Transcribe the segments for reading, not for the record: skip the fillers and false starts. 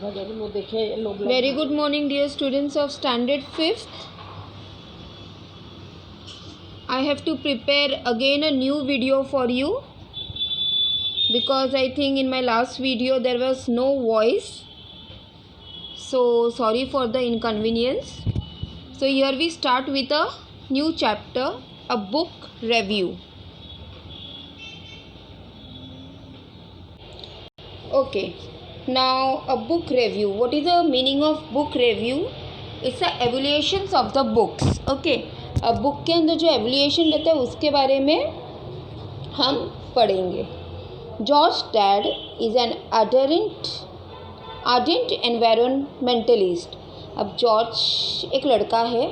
Very good morning, dear students of standard 5th. I have to prepare again a new video for you because I think in my last video there was no voice. So sorry for the inconvenience. So here we start with a new chapter, a book review. Okay. Now a book review. What is the meaning of book review? It's the evaluations of the books. Okay. अब book के अंदर जो एवल्यूएशन रहता है उसके बारे में हम पढ़ेंगे. George dad is an ardent environmentalist. अब जॉर्ज एक लड़का है,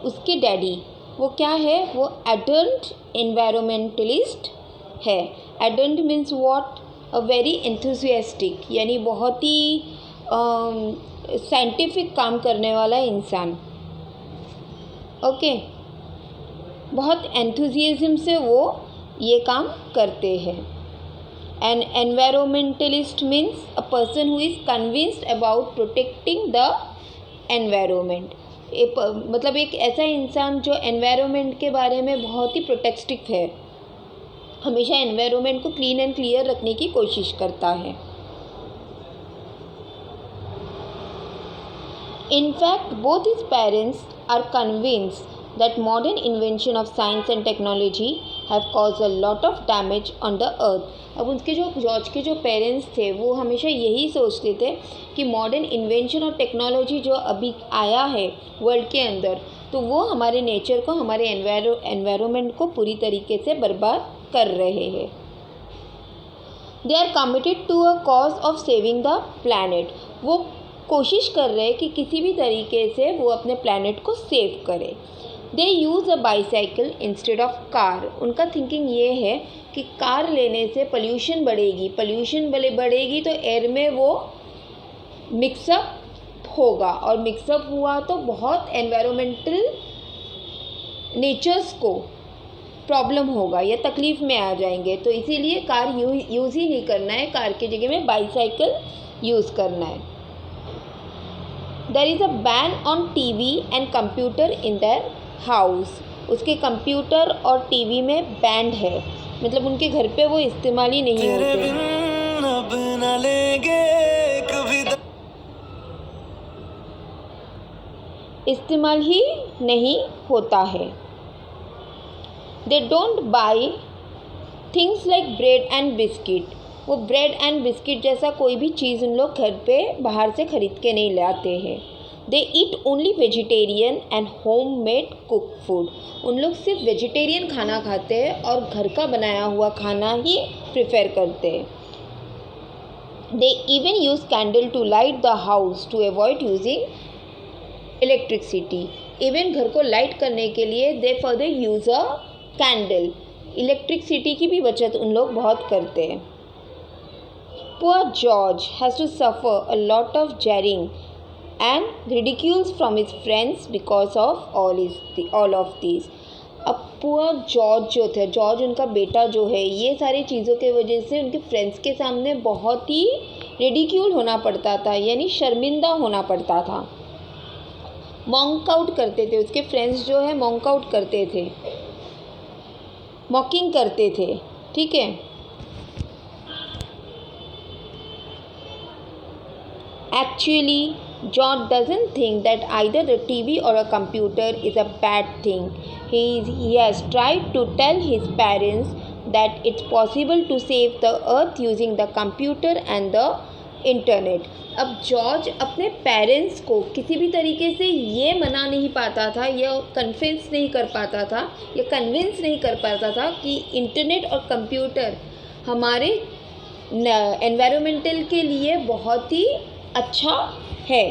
उसके डैडी वो क्या है, वो आर्डेंट एनवायरमेंटलिस्ट है. Ardent means what, a very enthusiastic, यानी बहुत ही साइंटिफिक काम करने वाला इंसान. ओके, बहुत एंथुसियाज्म से वो ये काम करते हैं. An environmentalist means a person who is convinced about protecting the environment. मतलब एक ऐसा इंसान जो एनवायरमेंट के बारे में बहुत ही प्रोटेक्टिव है, हमेशा एनवायरमेंट को क्लीन एंड क्लियर रखने की कोशिश करता है. In fact, both his parents are convinced that modern invention of science and technology have caused a lot of damage on the earth. अब उसके जो जॉर्ज के जो पेरेंट्स थे वो हमेशा यही सोचते थे कि मॉडर्न इन्वेंशन और टेक्नोलॉजी जो अभी आया है वर्ल्ड के अंदर, तो वो हमारे नेचर को, हमारे एनवायरनमेंट को पूरी तरीके से बर्बाद कर रहे हैं. They are committed to a cause of saving the planet. वो कोशिश कर रहे हैं कि किसी भी तरीके से वो अपने प्लैनेट को सेव करें. They use a bicycle instead of car. उनका थिंकिंग ये है कि कार लेने से पोल्यूशन बढ़ेगी तो एयर में वो मिक्सअप होगा, और मिक्सअप हुआ तो बहुत एनवायरमेंटल नेचर्स को प्रॉब्लम होगा या तकलीफ़ में आ जाएंगे. तो इसीलिए कार यूज़ ही नहीं करना है, कार की जगह में बाईसाइकिल यूज़ करना है. There is a ban on TV and computer in their house. उसके कंप्यूटर और टीवी में बैंड है, मतलब उनके घर पे वो इस्तेमाल ही नहीं होते. इस्तेमाल ही नहीं होता है. They don't buy things like bread and biscuit. वो ब्रेड एंड बिस्किट जैसा कोई भी चीज़ उन लोग घर पे बाहर से ख़रीद के नहीं लाते हैं. They eat only vegetarian and home made cook food. उन लोग सिर्फ वेजिटेरियन खाना खाते हैं और घर का बनाया हुआ खाना ही प्रेफर करते हैं. They even use candle to light the house to avoid using electricity. Even घर को लाइट करने के लिए they further use a candle. Electricity की भी बचत उन लोग बहुत करते हैं. Poor George has to suffer a lot of jeering and ridicules from his friends because of all of these. अब पुअर जॉर्ज जो थे, जॉर्ज उनका बेटा जो है, ये सारी चीज़ों के वजह से उनके फ्रेंड्स के सामने बहुत ही रिडिक्यूल होना पड़ता था, यानी शर्मिंदा होना पड़ता था. मॉन्क आउट करते थे, उसके फ्रेंड्स जो है मॉन्क आउट करते थे, मॉकिंग करते थे. ठीक है. Actually, John doesn't think that either a TV or a computer is a bad thing. He has tried to tell his parents that it's possible to save the earth using the computer and the internet. अब George अपने parents को किसी भी तरीके से ये मना नहीं पाता था, या कन्विंस नहीं कर पाता था कि इंटरनेट और कंप्यूटर हमारे एनवायरमेंटल के लिए बहुत ही अच्छा है.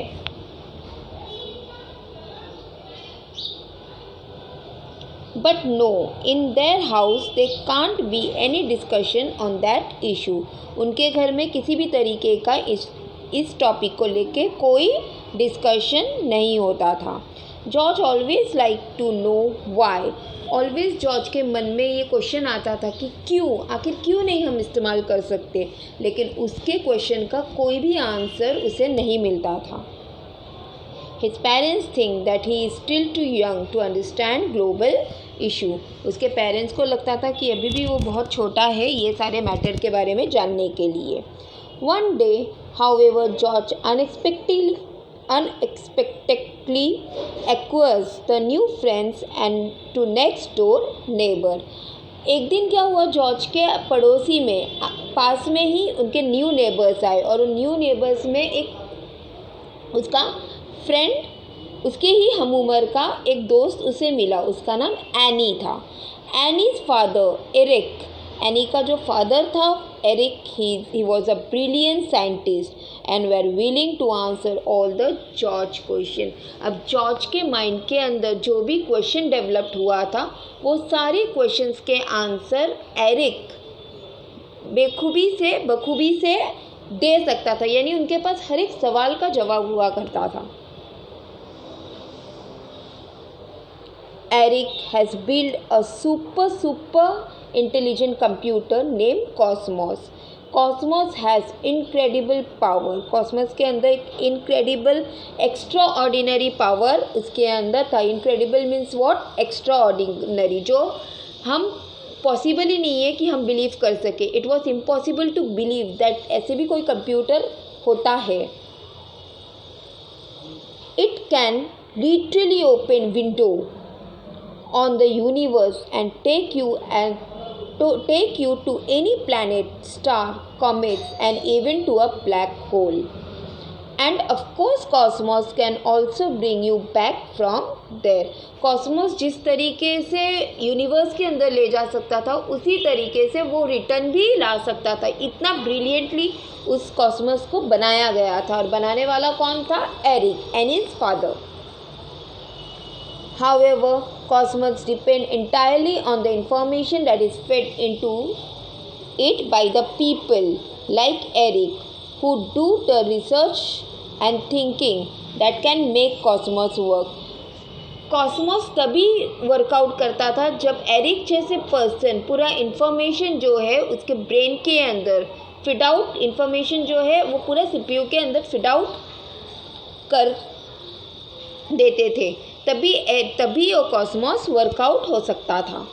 But no, in their house they can't be any discussion on that issue. उनके घर में किसी भी तरीके का इस टॉपिक को लेके कोई डिस्कशन नहीं होता था. George always like to know why. Always George के मन में ये क्वेश्चन आता था कि क्यों, आखिर क्यों नहीं हम इस्तेमाल कर सकते, लेकिन उसके क्वेश्चन का कोई भी आंसर उसे नहीं मिलता था। His parents think that he is still too young to understand global issue। उसके पेरेंट्स को लगता था कि अभी भी वो बहुत छोटा है ये सारे मैटर के बारे में जानने के लिए। One day, however, George unexpectedly acquires the new friends and to next door neighbor। एक दिन क्या हुआ, जॉर्ज के पड़ोसी में पास में ही उनके न्यू नेबर्स आए और उन न्यू नेबर्स में एक उसका फ्रेंड, उसके ही हम उम्र का एक दोस्त उसे मिला। उसका नाम एनी था। एनीज फादर एरिक, एनी का जो फादर था Eric, he was a brilliant scientist and were willing to answer all the George question. अब जॉर्ज के माइंड के अंदर जो भी क्वेश्चन डेवलप्ड हुआ था वो सारे क्वेश्चंस के आंसर एरिक बखूबी से दे सकता था, यानी उनके पास हर एक सवाल का जवाब हुआ करता था। Eric has built a super intelligent computer named Cosmos। Cosmos has incredible power। Cosmos के अंदर एक incredible extraordinary power उसके अंदर था। Incredible means what? Extraordinary, जो हम पॉसिबल ही नहीं है कि हम बिलीव कर सके। It was impossible to believe that ऐसे भी कोई कंप्यूटर होता है। It can literally open window on the universe and take you to any planet, star, comets and even to a black hole। And of course Cosmos can also bring you back from there। Cosmos जिस तरीके से universe के अंदर ले जा सकता था उसी तरीके से वो रिटर्न भी ला सकता था। इतना ब्रिलियंटली उस कॉस्मोस को बनाया गया था, और बनाने वाला कौन था? Eric, Annie's father. However, cosmos depend entirely on the information that is fed into it by the people like Eric who do the research and thinking that can make cosmos work। Cosmos तभी workout करता था जब Eric जैसे person पूरा information जो है उसके brain के अंदर फिट आउट, इन्फॉर्मेशन जो है वो पूरा सीपीयू के अंदर फिट आउट कर देते थे, तभी वो कॉस्मोस वर्कआउट हो सकता था।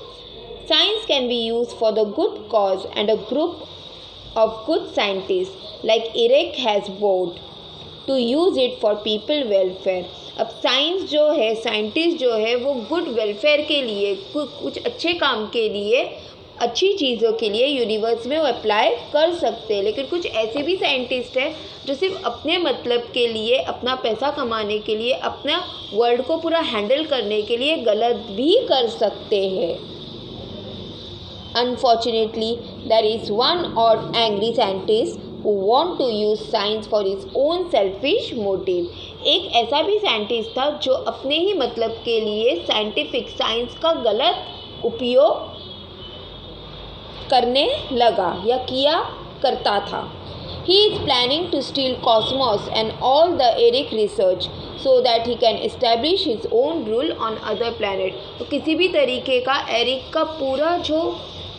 Science can be used for the good cause and a group of good scientist like Eric has vowed to use it for people welfare. अब साइंस जो है, साइंटिस्ट जो है वो गुड वेलफेयर के लिए, कुछ अच्छे काम के लिए, अच्छी चीज़ों के लिए यूनिवर्स में वो अप्लाई कर सकते हैं। लेकिन कुछ ऐसे भी साइंटिस्ट हैं जो सिर्फ अपने मतलब के लिए, अपना पैसा कमाने के लिए, अपना वर्ल्ड को पूरा हैंडल करने के लिए गलत भी कर सकते हैं। अनफॉर्चुनेटली देयर इज़ वन और angry scientist who want to use science for his own selfish motive। एक ऐसा भी साइंटिस्ट था जो अपने ही मतलब के लिए साइंटिफिक साइंस का गलत उपयोग करने लगा या किया करता था। He is planning to steal cosmos and all the Eric research so that he can establish his own rule on other planet। तो किसी भी तरीके का एरिक का पूरा जो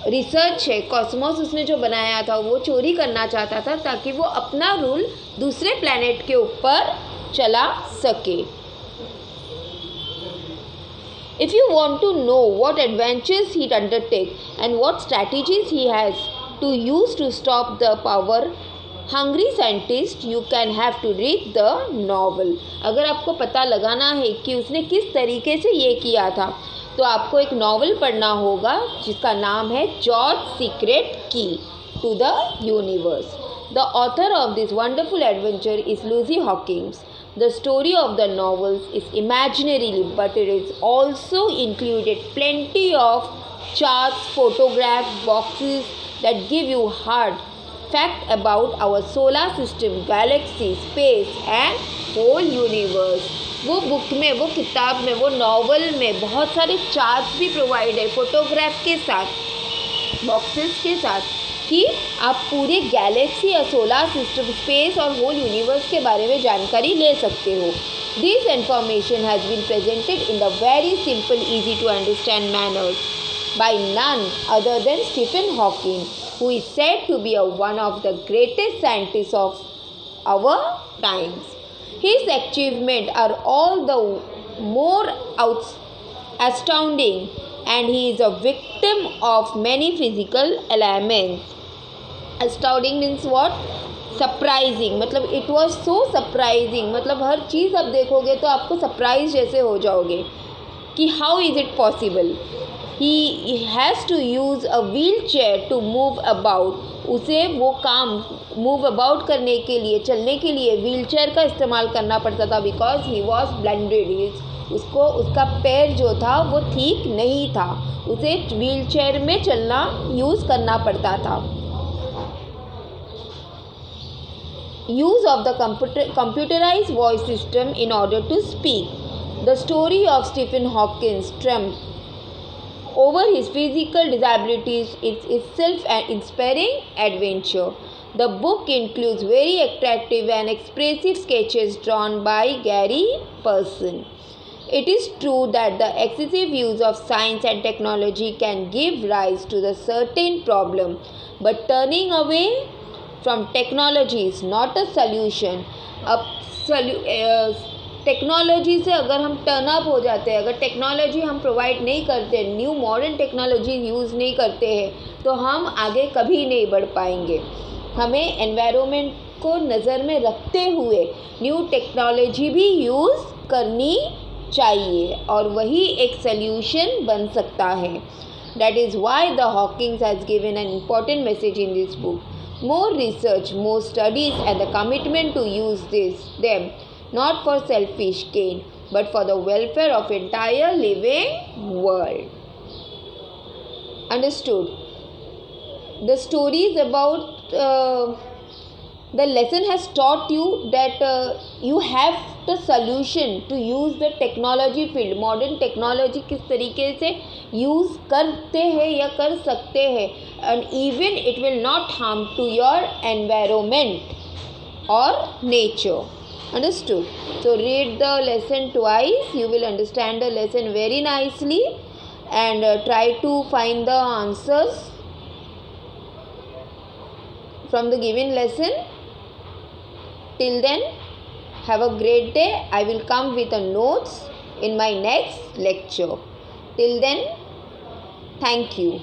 रिसर्च है, कॉस्मोस उसने जो बनाया था वो चोरी करना चाहता था ताकि वो अपना रूल दूसरे प्लैनेट के ऊपर चला सके। If you want to know what adventures he undertake and what strategies he has to use to stop the power-hungry scientist, you can have to read the novel। अगर आपको पता लगाना है कि उसने किस तरीके से ये किया था तो आपको एक नॉवल पढ़ना होगा जिसका नाम है George secret key to the universe. The author of this wonderful adventure is Lucy Hawkins. The story of the novels is imaginary, but it is also included plenty of charts, photographs, boxes that give you hard fact about our solar system, galaxy, space and whole universe। वो book में, वो किताब में, वो novel में बहुत सारे charts भी प्रोवाइड है, फोटोग्राफ के साथ, बॉक्सेस के साथ, कि आप पूरे गैलेक्सी या सोलर सिस्टम, स्पेस और होल यूनिवर्स के बारे में जानकारी ले सकते हो. This information has been presented in the very simple, easy to understand manner by none other than Stephen Hawking, who is said to be one of the greatest scientists of our times. His achievements are all the more astounding, and he is a victim of many physical elements. Astounding means what? Surprising, मतलब it was so surprising, मतलब हर चीज़ आप देखोगे तो आपको surprise जैसे हो जाओगे कि how is it possible. He has to use a wheelchair to move about. उसे वो काम मूव अबाउट करने के लिए, चलने के लिए व्हील चेयर का इस्तेमाल करना पड़ता था, बिकॉज ही वॉज ब्लेंडेड. उसको उसका पैर जो था वो ठीक नहीं था, उसे व्हील चेयर में चलना यूज़ करना पड़ता था. Use of the computerized voice system in order to speak. The story of Stephen Hawking's triumph over his physical disabilities is itself an inspiring adventure. The book includes very attractive and expressive sketches drawn by Gary Person. It is true that the excessive use of science and technology can give rise to the certain problem, but turning away from technology is not a solution. अब technology से अगर हम turn up हो जाते हैं, अगर technology हम provide नहीं करते, न्यू मॉडर्न टेक्नोलॉजी यूज़ नहीं करते हैं, तो हम आगे कभी नहीं बढ़ पाएंगे. हमें एनवायरनमेंट को नज़र में रखते हुए न्यू टेक्नोलॉजी भी यूज़ करनी चाहिए, और वही एक सल्यूशन बन सकता है. That is why the Hawkins has given an important message in this book. More research, more studies, and the commitment to use them not for selfish gain, but for the welfare of entire living world. Understood? The story is about the lesson has taught you that you have the solution to use the technology field. Modern technology किस तरीके से use करते हैं या कर सकते हैं, and even it will not harm to your environment or nature. Understood? So read the lesson twice. You will understand the lesson very nicely, and try to find the answers from the given lesson. Till then, have a great day. I will come with the notes in my next lecture. Till then, thank you.